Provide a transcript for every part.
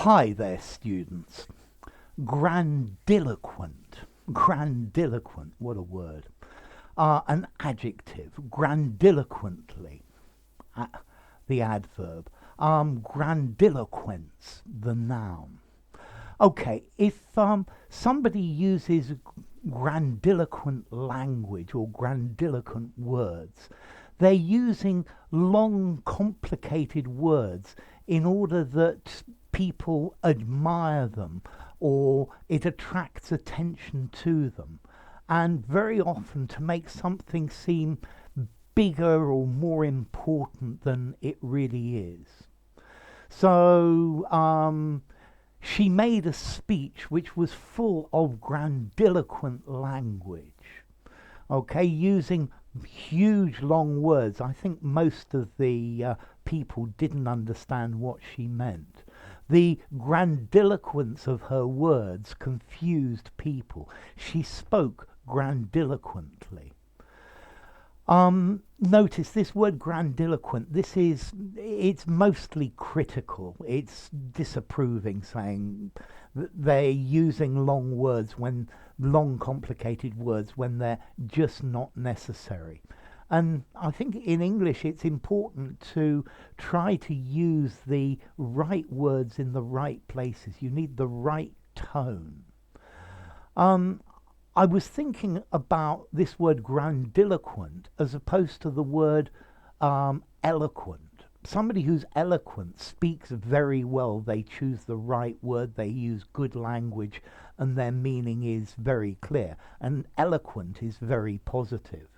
Hi there, students. Grandiloquent. Grandiloquent, what a word. An adjective, grandiloquently, the adverb. Grandiloquence, the noun. Okay, if somebody uses grandiloquent language or grandiloquent words, they're using long, complicated words in order that people admire them or it attracts attention to them. And very often to make something seem bigger or more important than it really is. So she made a speech which was full of grandiloquent language, okay, using huge long words. I think most of the people didn't understand what she meant. The grandiloquence of her words confused people. She spoke grandiloquently. Notice this word grandiloquent, it's mostly critical. It's disapproving, saying that they're using long complicated words when they're just not necessary. And I think in English it's important to try to use the right words in the right places. You need the right tone. I was thinking about this word grandiloquent as opposed to the word eloquent. Somebody who's eloquent speaks very well. They choose the right word, they use good language, and their meaning is very clear. And eloquent is very positive.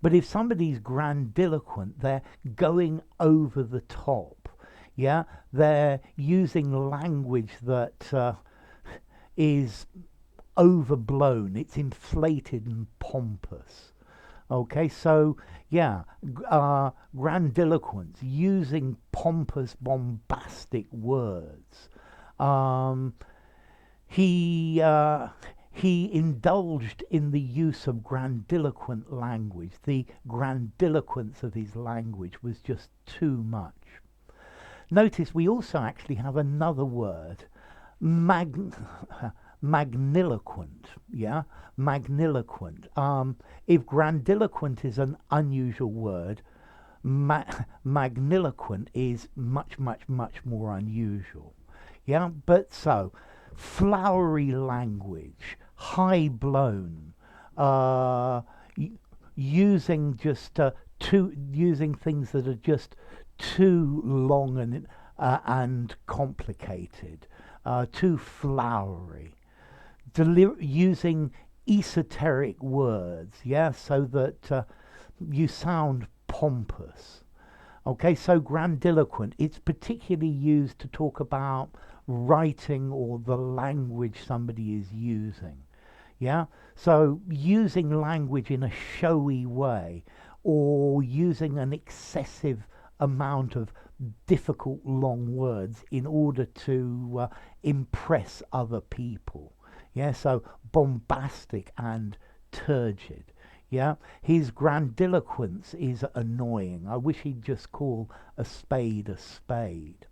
But if somebody's grandiloquent, they're going over the top. Yeah, they're using language that is overblown, it's inflated and pompous. Okay, so yeah, grandiloquence, using pompous, bombastic words. He indulged in the use of grandiloquent language. The grandiloquence of his language was just too much. Notice we also actually have another word, magniloquent, yeah, magniloquent. If grandiloquent is an unusual word, magniloquent is much more unusual. Yeah, but so flowery language, high blown, using using things that are just too long and complicated, too flowery. Using esoteric words, yeah, so that you sound pompous. Okay, so grandiloquent, it's particularly used to talk about writing or the language somebody is using. Yeah, so using language in a showy way or using an excessive amount of difficult long words in order to impress other people. Yeah, so bombastic and turgid. Yeah, his grandiloquence is annoying. I wish he'd just call a spade a spade.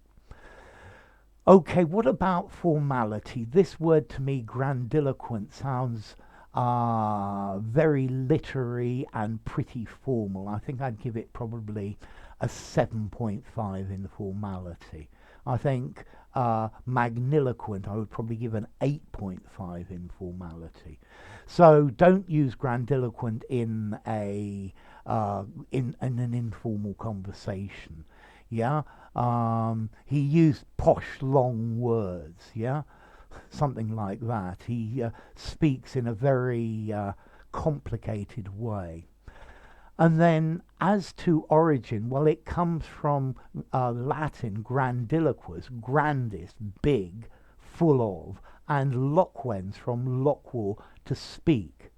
Okay, what about formality? This word to me, grandiloquent, sounds very literary and pretty formal. I think I'd give it probably a 7.5 in formality. I think magniloquent, I would probably give an 8.5 in formality. So don't use grandiloquent in an informal conversation. Yeah, he used posh long words. Yeah, something like that. He speaks in a very complicated way. And then as to origin, well, it comes from Latin grandiloquus, grandis, big, full of, and loquens from loquor, to speak.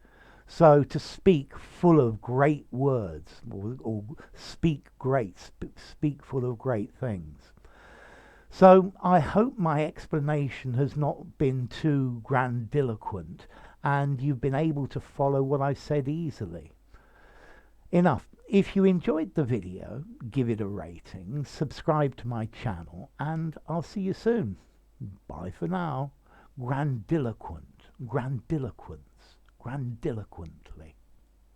So to speak full of great words, or speak great, speak full of great things. So I hope my explanation has not been too grandiloquent and you've been able to follow what I said easily. Enough. If you enjoyed the video, give it a rating, subscribe to my channel, and I'll see you soon. Bye for now. Grandiloquent, grandiloquence, grandiloquently.